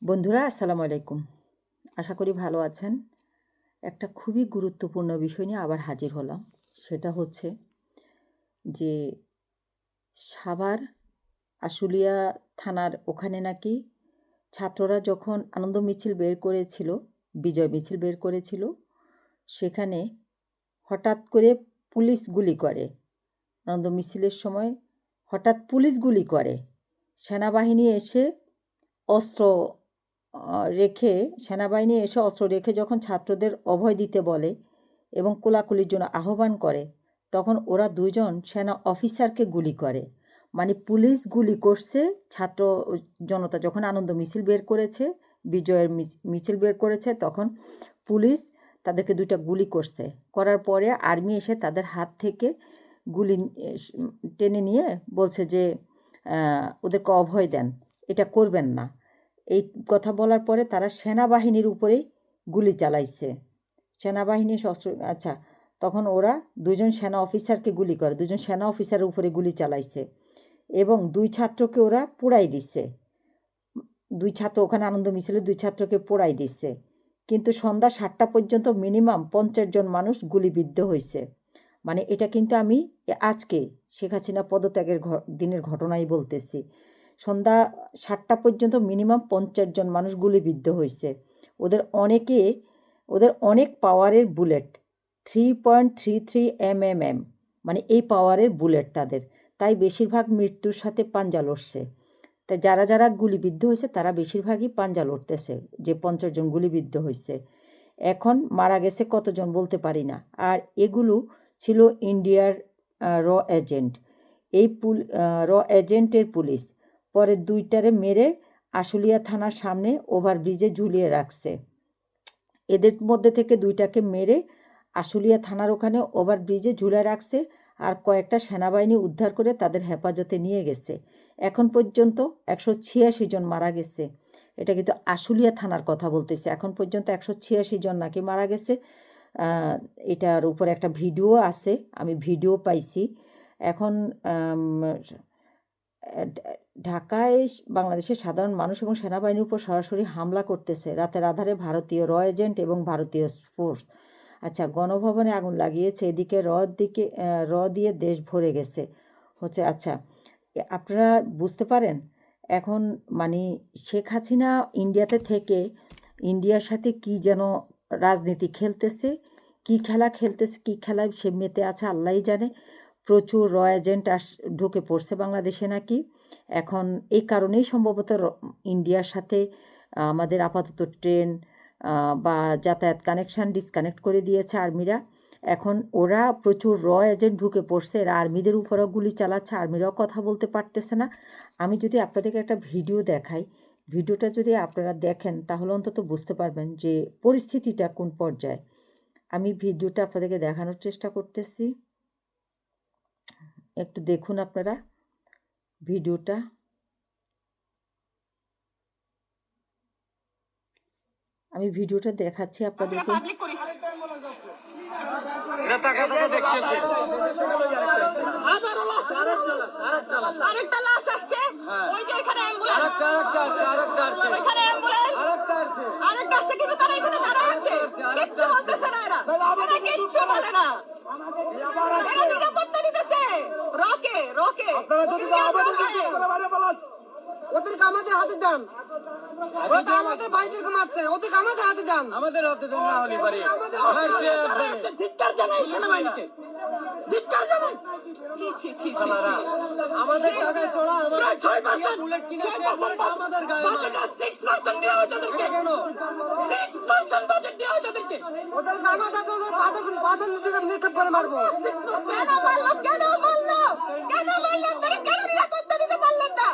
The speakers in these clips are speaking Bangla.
বন্ধুরা আসসালামু আলাইকুম। আশা করি ভালো আছেন। একটা খুবই গুরুত্বপূর্ণ বিষয় নিয়ে আবার হাজির হলাম। সেটা হচ্ছে যে সাভার আশুলিয়া থানার ওখানে নাকি ছাত্ররা যখন আনন্দ মিছিল বের করেছিল, বিজয় মিছিল বের করেছিল, সেখানে হঠাৎ করে পুলিশ গুলি করে। আনন্দ মিছিলের সময় হঠাৎ পুলিশ গুলি করে। সেনাবাহিনী এসে অস্ত্র রেখে যখন ছাত্রদের অভয় দিতে বলে এবং কোলাকুলির জন্য আহ্বান করে, তখন ওরা দুজন সেনা অফিসারকে গুলি করে। মানে পুলিশ গুলি করছে, ছাত্র জনতা যখন আনন্দ মিছিল বের করেছে, বিজয়ের মিছিল বের করেছে, তখন পুলিশ তাদেরকে দুইটা গুলি করছে। করার পরে আর্মি এসে তাদের হাত থেকে গুলি টেনে নিয়ে বলছে যে ওদেরকে অভয় দেন, এটা করবেন না। এই কথা বলার পরে তারা সেনাবাহিনীর উপরেই গুলি চালাইছে। সেনাবাহিনী তখন ওরা দুজন সেনা অফিসারকে গুলি করে, দুজন সেনা অফিসারের উপরে গুলি চালাইছে এবং দুই ছাত্রকে ওরা পোড়াই দিচ্ছে। দুই ছাত্র ওখানে আনন্দ মিছিলে দুই ছাত্রকে পোড়াই দিচ্ছে। কিন্তু সন্ধ্যা 7টা পর্যন্ত মিনিমাম 50 জন মানুষ গুলিবিদ্ধ হয়েছে। মানে এটা কিন্তু আমি আজকে শেখ হাসিনা পদত্যাগের দিনের ঘটনাই বলতেছি। সন্ধ্যা 7টা পর্যন্ত মিনিমাম 50 জন মানুষ গুলিবিদ্ধ হয়েছে। ওদের অনেক পাওয়ারের বুলেট, 3.33 mm, মানে এই পাওয়ারের বুলেট তাদের, তাই বেশিরভাগ মৃত্যুর সাথে পাঞ্জা লড়ছে। তাই যারা যারা গুলিবিদ্ধ হয়েছে তারা বেশিরভাগই পাঞ্জা লড়তেছে, যে 50 জন গুলিবিদ্ধ হয়েছে। এখন মারা গেছে কতজন বলতে পারি না। আর এগুলো ছিল ইন্ডিয়ার র এজেন্ট। এই র এজেন্টের পুলিশ পরে দুইটারে মেরে আশুলিয়া থানার সামনে ওভারব্রিজে ঝুলিয়ে রাখছে। এদের মধ্যে থেকে দুইটাকে মেরে আশুলিয়া থানার ওখানে ওভারব্রিজে ঝুলে রাখছে, আর কয়েকটা সেনাবাহিনী উদ্ধার করে তাদের হেফাজতে নিয়ে গেছে। এখন পর্যন্ত 186 জন মারা গেছে। এটা কিন্তু আশুলিয়া থানার কথা বলতেছে। এখন পর্যন্ত 186 জন নাকি মারা গেছে। এটার উপর একটা ভিডিও আছে, আমি ভিডিও পাইছি। এখন ঢাকায় বাংলাদেশের সাধারণ মানুষ এবং সেনাবাহিনীর উপর সরাসরি হামলা করতেছে রাতের আধারে ভারতীয় র এজেন্ট এবং ভারতীয় ফোর্স। গণভবনে আগুন লাগিয়েছে, এদিকে র দিয়ে দেশ ভরে গেছে হচ্ছে। আপনারা বুঝতে পারেন এখন মানে শেখ হাসিনা ইন্ডিয়াতে থেকে ইন্ডিয়ার সাথে কি যেন রাজনীতি খেলতেছে, কি খেলায় সে মেতে আছে আল্লাহই জানে। প্রচুর র এজেন্ট ঢুকে পড়ছে বাংলাদেশে নাকি। এখন এই কারণেই সম্ভবত ইন্ডিয়ার সাথে আমাদের আপাতত ট্রেন বা যাতায়াত কানেকশান ডিসকানেক্ট করে দিয়েছে আর্মিরা। এখন ওরা প্রচুর র এজেন্ট ঢুকে পড়ছে, এরা আর্মিদের উপরেও গুলি চালাচ্ছে, আর্মিরাও কথা বলতে পারতেছে না। আমি যদি আপনাদেরকে একটা ভিডিও দেখাই, ভিডিওটা যদি আপনারা দেখেন তাহলে অন্তত বুঝতে পারবেন যে পরিস্থিতিটা কোন পর্যায়ে। আমি ভিডিওটা আপনাদেরকে দেখানোর চেষ্টা করতেছি, একটু দেখুন আপনারা ভিডিওটা। আমি ভিডিওটা দেখাচ্ছি আপনাদেরকে। ওদেরকে আমাদের হাতে দেন, আমাদের ভাইদেরকে মারছে, ওদেরকে আমাদের হাতে দেন, আমাদের হাতে দেন, না হলে পারে ধিক্কার জানাই সেনাবাহিনীকে, ধিক্কার জানাই। আমাদের টাকায় চড়া প্রায় 6% বুলেট কিনেছে আমাদের গায়ে, বাজেট 6% দেওয়া হয় তাদেরকে। কেন 6% বাজেট দেওয়া হয় তাদেরকে? ওদেরকে আমাদের বাঁধন দিকে নিক্ষেপ করে মারবো। কেন মারলো তারা, কেন নিরাপত্তা দিতে পারলেন না?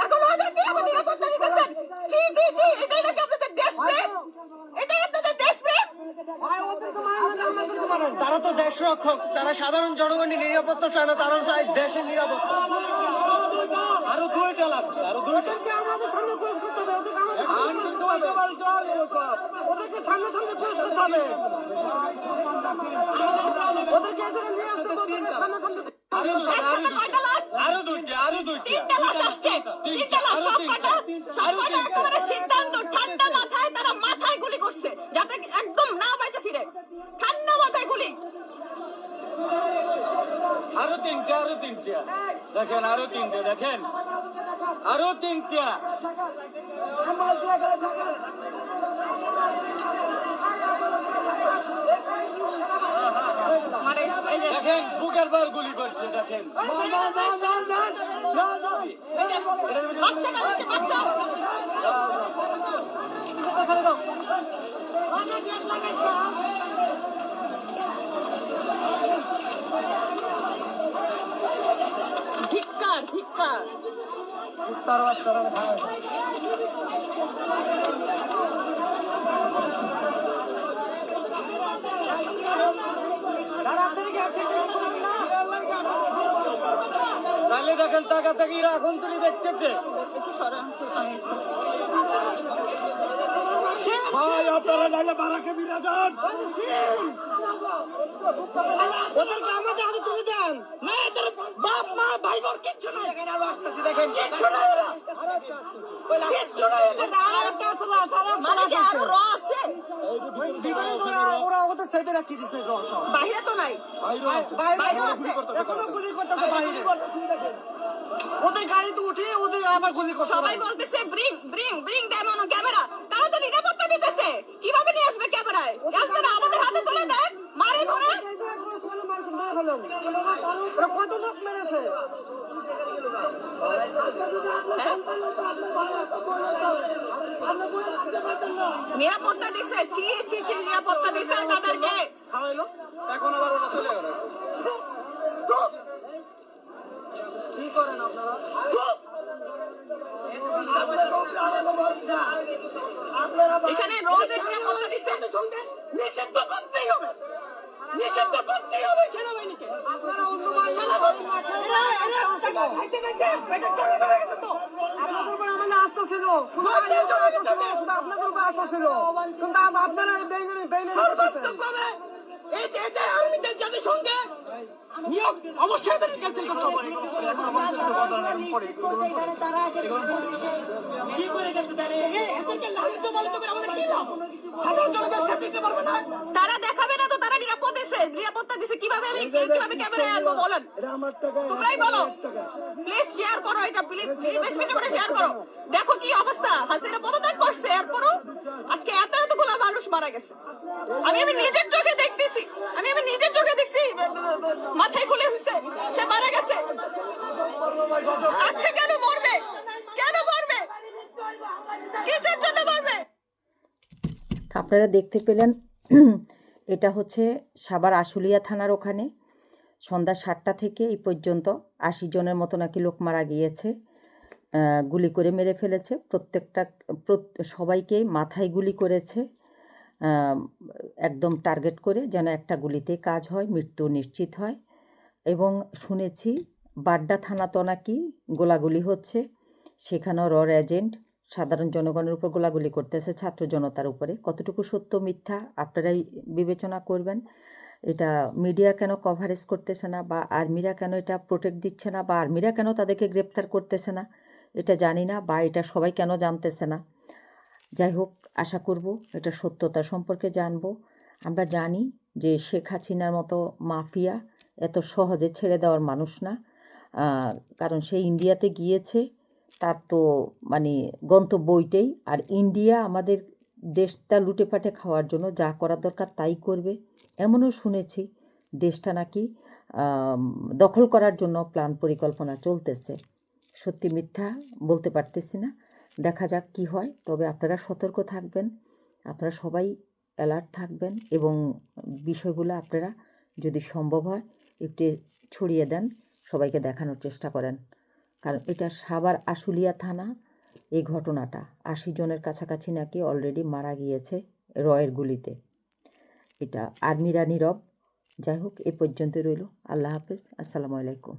এখন ওদেরকে আবার নিরাপত্তা দিতেছেন। এটাই নাকি আপনাদের দেশপ্রেম? এটাই আপনাদের দেশপ্রেম? তারা তো দেশ রক্ষক, তারা সাধারণ জনগণের নিরাপত্তা চায় না, তারা চায় দেশের নিরাপত্তা। আরো 2টা লাগবে, আরো 2টা। ওদেরকে সামনে ক্রস করতে হবে, ওদেরকে এখানে নিয়ে আসতে বলতে সামনে আরো 2টা, 3টা লাশ আসছে, 3টা লাশ, সব কটা সরকার একেবারে সিদ্ধান্ত ঠান্ডা মাথায় তারা মাথায় গুলি করছে যাতে একদম না বাইচে ফিরে ঠান্ডা মাথায় গুলি আরো তিনটা দেখেন আরো তিনটা মানে এই যে দেখেন বুকের বার গুলি করছে দেখেন বাচ্চা কাছে বাচ্চা ধিক্কার ধিক্কার তাহলে দেখেন তাকাতাকিরা এখন তুলি দেখতেছে একটু সরান ভাই আপনারা নাইলে বারাকে বিরা যান ওদেরকে আমাদের হাতে তুলে দেন না এদের বাপ মা ভাই বোন কিচ্ছু নাই দেখেন কিচ্ছু নাই এরা কিচ্ছু নাই এদের। মানে যে আরো র আছে ভিতরে তো ওরা ওদের সেভে রাখি দিছে সব বাইরে তো নাই বাইরে আছে। এখনো গুলি করতেছে বাইরে ওদের গাড়িতে উঠে ওদের আবার গুলি করছে সবাই বলতেছে bring bring bring them on camera তারা তো নিরাপত্তা দিতেছে কিভাবে নিয়ে আসবে ক্যামেরায় আসবে না আমাদের হাতে তুলে দেন মারে ধরে ওরা কত লোক মেরেছে নিরাপত্তা দিছে ছি ছি ছি নিরাপত্তা দিছে তাদেরকে খাওয়াইলো এখন আবার ওরা চলে গেল কি করেন আপনারা এখানে রোজ নিরাপত্তা দিছে নিষিদ্ধ করতেই হবে নিষিদ্ধ করতেই হবে সেনাবাহিনীকে আপনারা অন্য আপনাদের উপর আমাদের আস্থা ছিল শুধু আপনাদের উপর আস্থা ছিল কিন্তু আপনারা বেইনে সর্বাত্মকভাবে এই আর্মিদের জাতিসংঘে নিয়োগ অবশ্যই ক্যান্সেল করতে হবে কি করে গেছে এদেরকে লালিত পালিত করে আমাদের কি লাভ সাধারণ জনগণ দিতে পারবে না তারা দেখাবে না তো তারা নিরাপত্তা দিছে কিভাবে আমি কিভাবে ক্যামেরায় আনবো বলেন তোমরাই বলো প্লিজ শেয়ার করো এটা প্লিজ 20 মিনিট করে শেয়ার করো দেখো কি অবস্থা হাসিনা পদত্যাগ করছে এরপরও আজকে এতগুলো মানুষ মারা গেছে আমি নিজের চোখে দেখতেছি আমি নিজের চোখে দেখছি মাথায় গুলি হইছে সে মারা গেছে আচ্ছা কেন মরবে কিসের জন্য মরবে আপনারা দেখতে পেলেন এটা হচ্ছে সাভার আশুলিয়া থানার ওখানে সন্ধ্যা 7টা থেকে এই পর্যন্ত 80 জনের মতো নাকি লোক মারা গিয়েছে গুলি করে মেরে ফেলেছে সবাইকে মাথায় গুলি করেছে একদম টার্গেট করে যেন একটা গুলিতে কাজ হয় মৃত্যু নিশ্চিত হয় এবং শুনেছি বাড্ডা থানাতে নাকি গোলাগুলি হচ্ছে সেখানেও র এজেন্ট সাধারণ জনগণের উপর গোলাগুলি করতেছে ছাত্র জনতার উপরে কতটুকু সত্য মিথ্যা আপনারাই বিবেচনা করবেন এটা মিডিয়া কেন কভারেজ করতেছে না বা আর্মিরা কেন এটা প্রোটেক্ট দিচ্ছে না বা আর্মিরা কেন তাদেরকে গ্রেপ্তার করতেছে না এটা জানি না বা এটা সবাই কেন জানতেছে না যাই হোক আশা করব এটা সত্যতা সম্পর্কে জানব আমরা জানি যে শেখ হাসিনার মতো মাফিয়া এত সহজে ছেড়ে দেওয়ার মানুষ না কারণ সে ইন্ডিয়াতে গিয়েছে তার তো মানে গন্তব্য ওইটাই আর ইন্ডিয়া আমাদের দেশটা লুটে পাটে খাওয়ার জন্য যা করার দরকার তাই করবে এমনও শুনেছি দেশটা নাকি দখল করার জন্য প্ল্যান পরিকল্পনা চলতেছে সত্যি মিথ্যা বলতে পারতেছি না দেখা যাক কি হয় তবে আপনারা সতর্ক থাকবেন আপনারা সবাই অ্যালার্ট থাকবেন এবং বিষয়গুলো আপনারা যদি সম্ভব হয় একটু ছড়িয়ে দেন সবাইকে দেখানোর চেষ্টা করেন কারণ এটা সাভার আশুলিয়া থানা এই ঘটনাটা 80 জনের কাছাকাছি নাকি অলরেডি মারা গিয়েছে রয়ের গুলিতে এটা আর্মিরা নীরব যাই হোক এ পর্যন্ত রইল আল্লাহ হাফেজ আসসালামু আলাইকুম